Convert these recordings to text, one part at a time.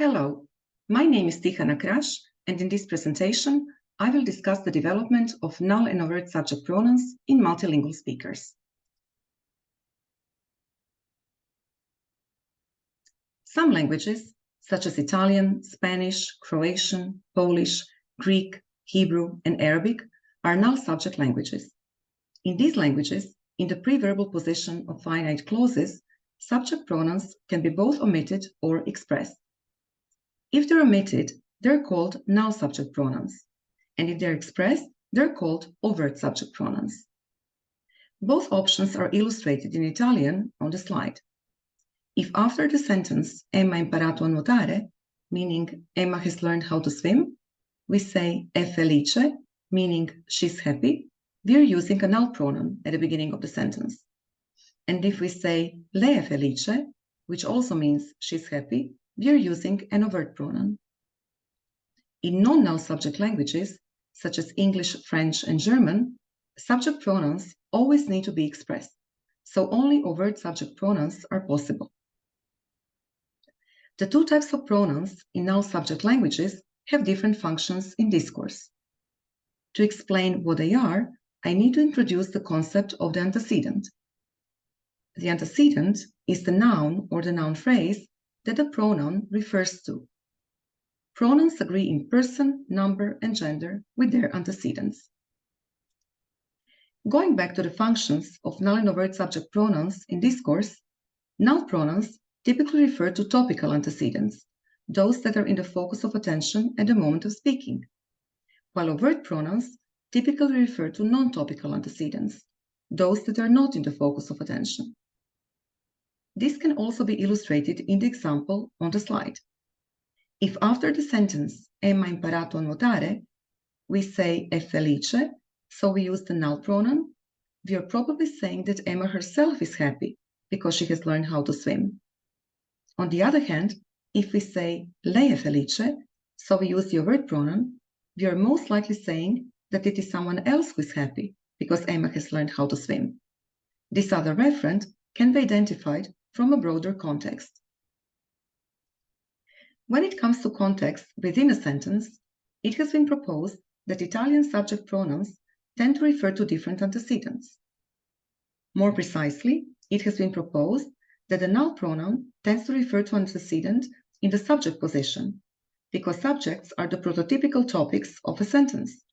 Hello, my name is Tihana Krash, and in this presentation, I will discuss the development of null and overt subject pronouns in multilingual speakers. Some languages, such as Italian, Spanish, Croatian, Polish, Greek, Hebrew, and Arabic, are null subject languages. In these languages, in the preverbal position of finite clauses, subject pronouns can be both omitted or expressed. If they're omitted, they're called null subject pronouns, and if they're expressed, they're called overt subject pronouns. Both options are illustrated in Italian on the slide. If after the sentence Emma ha imparato a nuotare, meaning Emma has learned how to swim, we say è felice, meaning she's happy, we're using a null pronoun at the beginning of the sentence. And if we say lei è felice, which also means she's happy, we are using an overt pronoun. In non-null subject languages, such as English, French, and German, subject pronouns always need to be expressed, so only overt subject pronouns are possible. The two types of pronouns in null subject languages have different functions in discourse. To explain what they are, I need to introduce the concept of the antecedent. The antecedent is the noun or the noun phrase that the pronoun refers to. Pronouns agree in person, number, and gender with their antecedents. Going back to the functions of null and overt subject pronouns in discourse, null pronouns typically refer to topical antecedents, those that are in the focus of attention at the moment of speaking, while overt pronouns typically refer to non-topical antecedents, those that are not in the focus of attention. This can also be illustrated in the example on the slide. If after the sentence Emma ha imparato a nuotare, we say è felice, so we use the null pronoun, we are probably saying that Emma herself is happy because she has learned how to swim. On the other hand, if we say lei è felice, so we use the overt pronoun, we are most likely saying that it is someone else who is happy because Emma has learned how to swim. This other referent can be identified from a broader context. When it comes to context within a sentence, it has been proposed that Italian subject pronouns tend to refer to different antecedents. More precisely, it has been proposed that the null pronoun tends to refer to an antecedent in the subject position, because subjects are the prototypical topics of a sentence,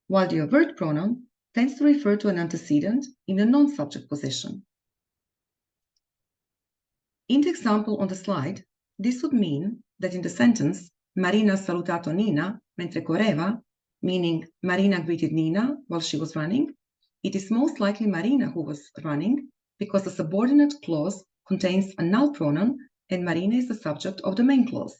while the overt pronoun tends to refer to an antecedent in the non-subject position. In the example on the slide, this would mean that in the sentence Marina ha salutato Nina mentre correva, meaning Marina greeted Nina while she was running, it is most likely Marina who was running because the subordinate clause contains a null pronoun and Marina is the subject of the main clause.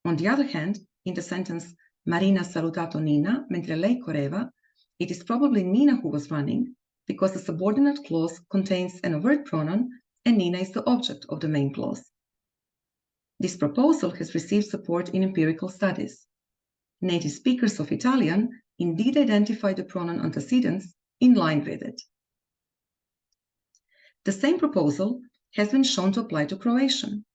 On the other hand, in the sentence Marina ha salutato Nina mentre lei correva, it is probably Nina who was running because the subordinate clause contains an overt pronoun and Nina is the object of the main clause. This proposal has received support in empirical studies. Native speakers of Italian indeed identify the pronoun antecedents in line with it. The same proposal has been shown to apply to Croatian.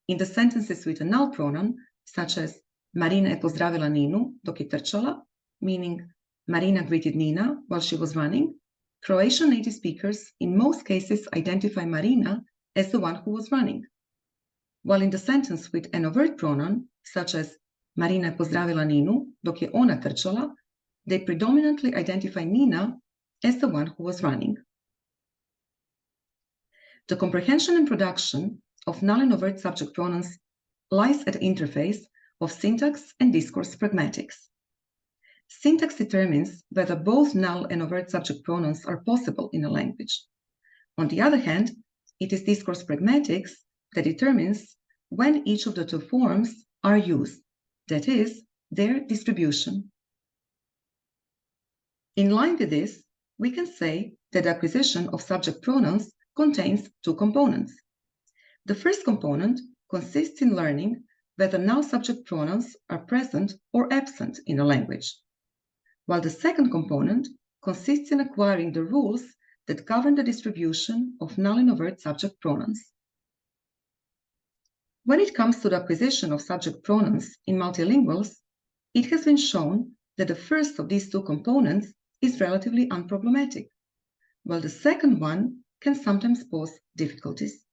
In the sentences with a null pronoun, such as Marina je pozdravila Ninu dok je trčala, meaning Marina greeted Nina while she was running, Croatian native speakers in most cases identify Marina as the one who was running, while in the sentence with an overt pronoun, such as Marina je pozdravila Ninu dok je ona trčala, they predominantly identify Nina as the one who was running. The comprehension and production of null and overt subject pronouns lies at the interface of syntax and discourse pragmatics. Syntax determines whether both null and overt subject pronouns are possible in a language. On the other hand, it is discourse pragmatics that determines when each of the two forms are used, that is, their distribution. In line with this, we can say that the acquisition of subject pronouns contains two components. The first component consists in learning whether null subject pronouns are present or absent in a language, while the second component consists in acquiring the rules that govern the distribution of null and overt subject pronouns. When it comes to the acquisition of subject pronouns in multilinguals, it has been shown that the first of these two components is relatively unproblematic, while the second one can sometimes pose difficulties.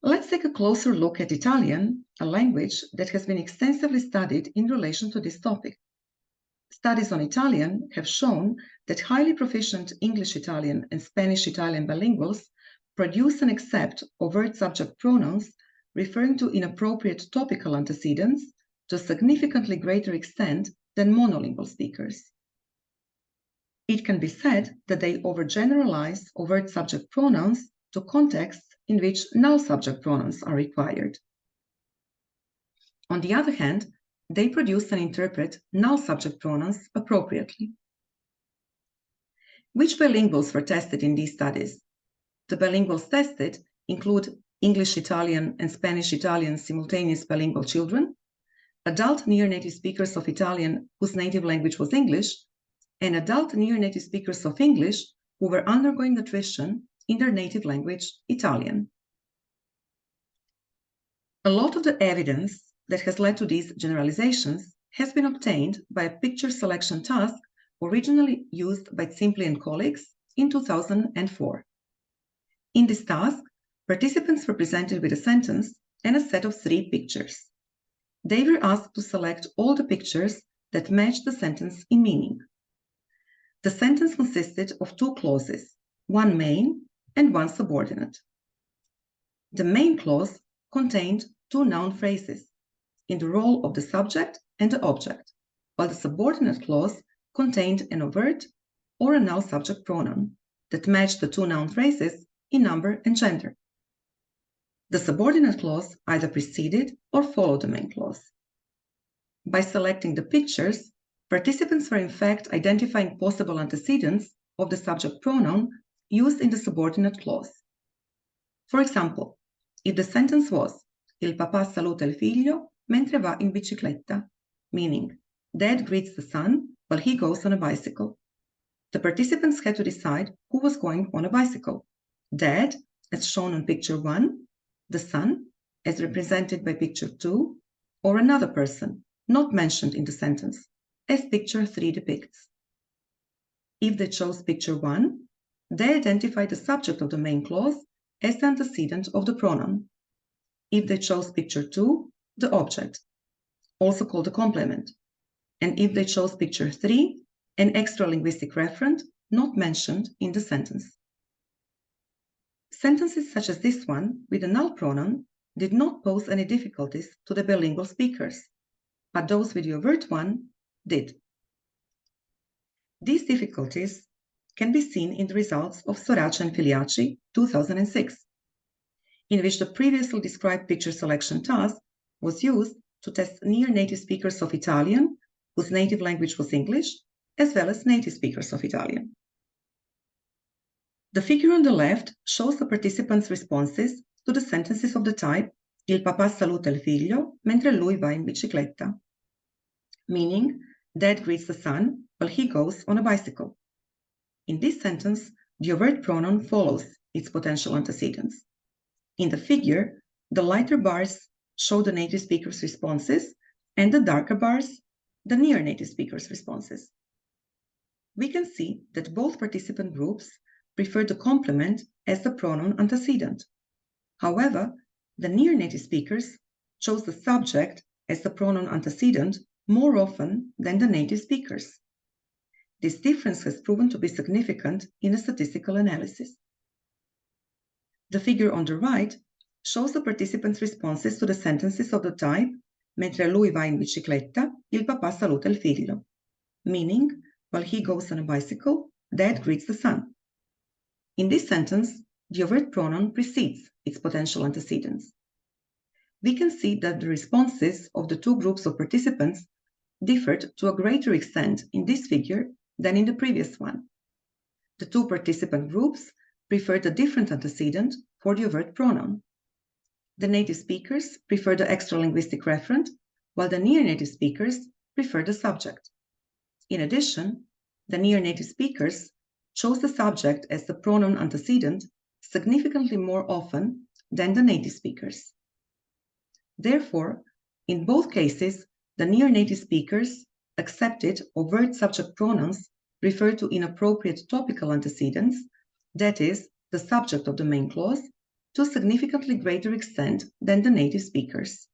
Let's take a closer look at Italian, a language that has been extensively studied in relation to this topic. Studies on Italian have shown that highly proficient English-Italian and Spanish-Italian bilinguals produce and accept overt subject pronouns referring to inappropriate topical antecedents to a significantly greater extent than monolingual speakers. It can be said that they overgeneralize overt subject pronouns to contexts in which null-subject pronouns are required. On the other hand, they produce and interpret null-subject pronouns appropriately. Which bilinguals were tested in these studies? The bilinguals tested include English-Italian and Spanish-Italian simultaneous bilingual children, adult near-native speakers of Italian whose native language was English, and adult near-native speakers of English who were undergoing nutrition in their native language, Italian. A lot of the evidence that has led to these generalizations has been obtained by a picture selection task originally used by Simply and colleagues in 2004. In this task, participants were presented with a sentence and a set of 3 pictures. They were asked to select all the pictures that matched the sentence in meaning. The sentence consisted of 2 clauses, one main and one subordinate. The main clause contained 2 noun phrases in the role of the subject and the object, while the subordinate clause contained an overt or a null subject pronoun that matched the 2 noun phrases in number and gender. The subordinate clause either preceded or followed the main clause. By selecting the pictures, participants were in fact identifying possible antecedents of the subject pronoun used in the subordinate clause. For example, if the sentence was Il papà saluta il figlio mentre va in bicicletta, meaning Dad greets the son while he goes on a bicycle, the participants had to decide who was going on a bicycle: Dad, as shown on picture 1, the son, as represented by picture 2, or another person not mentioned in the sentence, as picture 3 depicts. If they chose picture 1, they identified the subject of the main clause as the antecedent of the pronoun. If they chose picture 2, the object, also called a complement. And if they chose picture 3, an extra linguistic referent not mentioned in the sentence. Sentences such as this one with a null pronoun did not pose any difficulties to the bilingual speakers, but those with the overt one did. These difficulties can be seen in the results of Sorace and Filiacci 2006, in which the previously described picture selection task was used to test near-native speakers of Italian whose native language was English, as well as native speakers of Italian. The figure on the left shows the participants' responses to the sentences of the type Il papà saluta il figlio mentre lui va in bicicletta, meaning Dad greets the son while he goes on a bicycle. In this sentence, the overt pronoun follows its potential antecedents. In the figure, the lighter bars show the native speaker's responses, and the darker bars, the near-native speaker's responses. We can see that both participant groups prefer the complement as the pronoun antecedent. However, the near-native speakers chose the subject as the pronoun antecedent more often than the native speakers. This difference has proven to be significant in a statistical analysis. The figure on the right shows the participants' responses to the sentences of the type Mentre lui va in bicicletta, il papà saluta il figlio, meaning while he goes on a bicycle, Dad greets the son. In this sentence, the overt pronoun precedes its potential antecedents. We can see that the responses of the 2 groups of participants differed to a greater extent in this figure than in the previous one. The 2 participant groups preferred a different antecedent for the overt pronoun. The native speakers prefer the extra linguistic referent, while the near-native speakers prefer the subject. In addition, the near-native speakers chose the subject as the pronoun antecedent significantly more often than the native speakers. Therefore, in both cases, the near-native speakers accepted overt subject pronouns refer to inappropriate topical antecedents, that is, the subject of the main clause, to a significantly greater extent than the native speakers.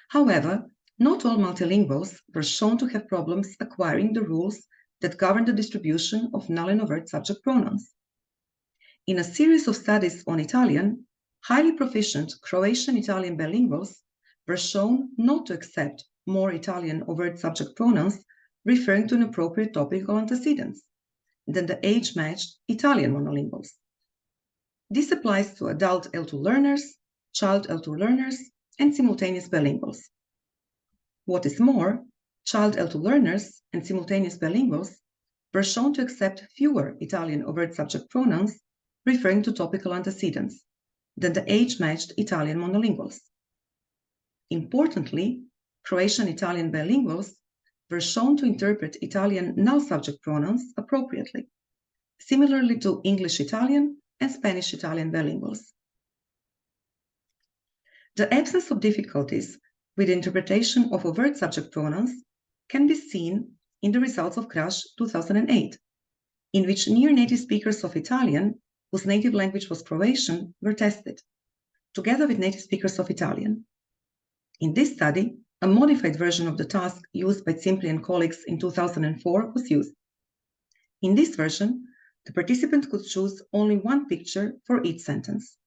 However, not all multilinguals were shown to have problems acquiring the rules that govern the distribution of null and overt subject pronouns. In a series of studies on Italian, highly proficient Croatian-Italian bilinguals were shown not to accept more Italian overt subject pronouns referring to inappropriate topical antecedents than the age-matched Italian monolinguals. This applies to adult L2 learners, child L2 learners, and simultaneous bilinguals. What is more, child L2 learners and simultaneous bilinguals were shown to accept fewer Italian overt subject pronouns referring to topical antecedents than the age-matched Italian monolinguals. Importantly, Croatian-Italian bilinguals were shown to interpret Italian null-subject pronouns appropriately, similarly to English-Italian and Spanish-Italian bilinguals. The absence of difficulties with the interpretation of overt subject pronouns can be seen in the results of CRASH 2008, in which near-native speakers of Italian, whose native language was Croatian, were tested, together with native speakers of Italian. In this study, a modified version of the task used by Simpli and colleagues in 2004 was used. In this version, the participant could choose only one picture for each sentence.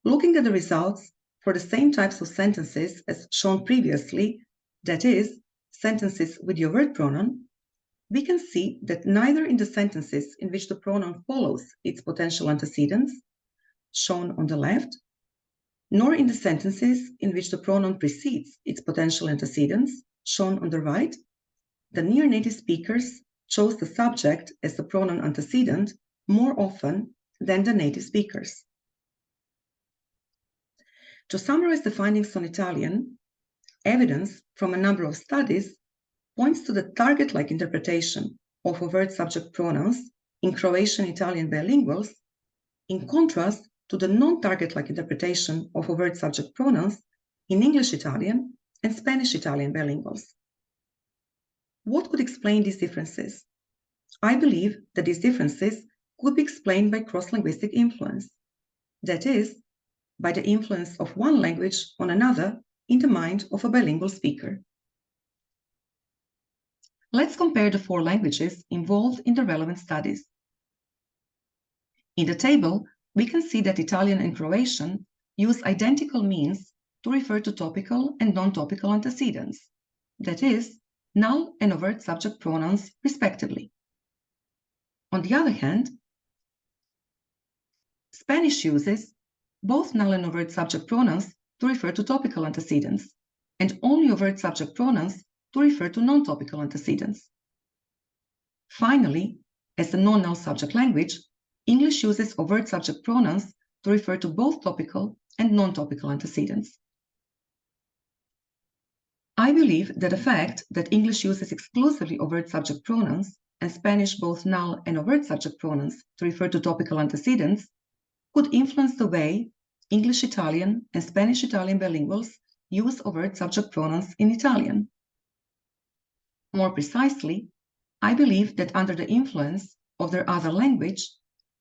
Looking at the results for the same types of sentences as shown previously, that is, sentences with the overt pronoun, we can see that neither in the sentences in which the pronoun follows its potential antecedents, shown on the left, nor in the sentences in which the pronoun precedes its potential antecedents, shown on the right, the near-native speakers chose the subject as the pronoun antecedent more often than the native speakers. To summarize the findings on Italian, evidence from a number of studies points to the target-like interpretation of overt subject pronouns in Croatian-Italian bilinguals, in contrast to the non-target-like interpretation of overt subject pronouns in English-Italian and Spanish-Italian bilinguals. What could explain these differences? I believe that these differences could be explained by cross-linguistic influence, that is, by the influence of one language on another in the mind of a bilingual speaker. Let's compare the 4 languages involved in the relevant studies. In the table, we can see that Italian and Croatian use identical means to refer to topical and non-topical antecedents, that is, null and overt subject pronouns, respectively. On the other hand, Spanish uses both null and overt subject pronouns to refer to topical antecedents, and only overt subject pronouns to refer to non-topical antecedents. Finally, as a non-null subject language, English uses overt subject pronouns to refer to both topical and non-topical antecedents. I believe that the fact that English uses exclusively overt subject pronouns and Spanish both null and overt subject pronouns to refer to topical antecedents could influence the way English-Italian and Spanish-Italian bilinguals use overt subject pronouns in Italian. More precisely, I believe that under the influence of their other language,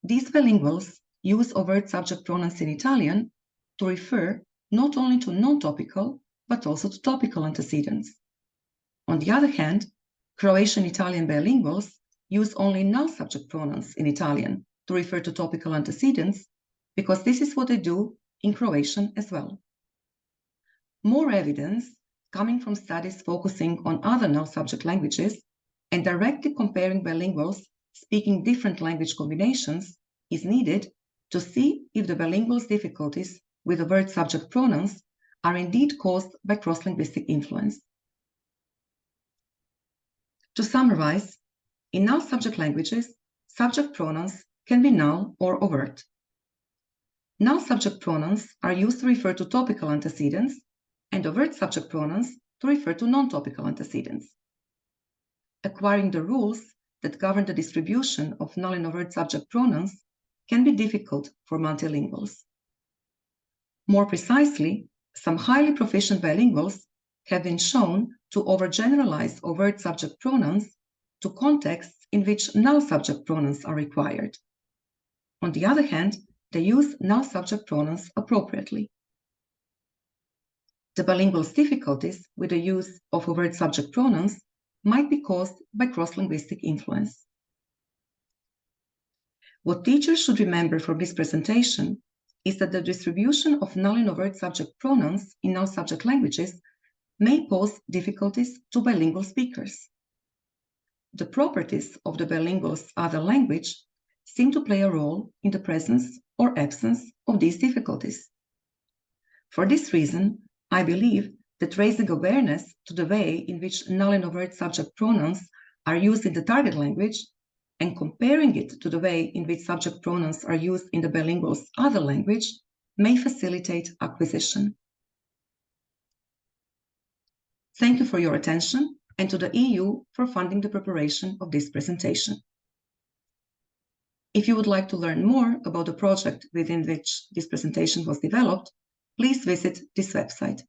these bilinguals use overt subject pronouns in Italian to refer not only to non-topical, but also to topical antecedents. On the other hand, Croatian-Italian bilinguals use only null subject pronouns in Italian to refer to topical antecedents, because this is what they do in Croatian as well. More evidence coming from studies focusing on other null subject languages and directly comparing bilinguals speaking different language combinations is needed to see if the bilinguals' difficulties with overt subject pronouns are indeed caused by cross-linguistic influence. To summarize, in null subject languages, subject pronouns can be null or overt. Null subject pronouns are used to refer to topical antecedents, and overt subject pronouns to refer to non-topical antecedents. Acquiring the rules that govern the distribution of null and overt subject pronouns can be difficult for multilinguals. More precisely, some highly proficient bilinguals have been shown to overgeneralize overt subject pronouns to contexts in which null subject pronouns are required. On the other hand, they use null subject pronouns appropriately. The bilingual's difficulties with the use of overt subject pronouns might be caused by cross-linguistic influence. What teachers should remember from this presentation is that the distribution of null and overt subject pronouns in null subject languages may pose difficulties to bilingual speakers. The properties of the bilingual's other language seem to play a role in the presence or absence of these difficulties. For this reason, I believe that raising awareness to the way in which null and overt subject pronouns are used in the target language and comparing it to the way in which subject pronouns are used in the bilingual's other language may facilitate acquisition. Thank you for your attention and to the EU for funding the preparation of this presentation. If you would like to learn more about the project within which this presentation was developed, please visit this website.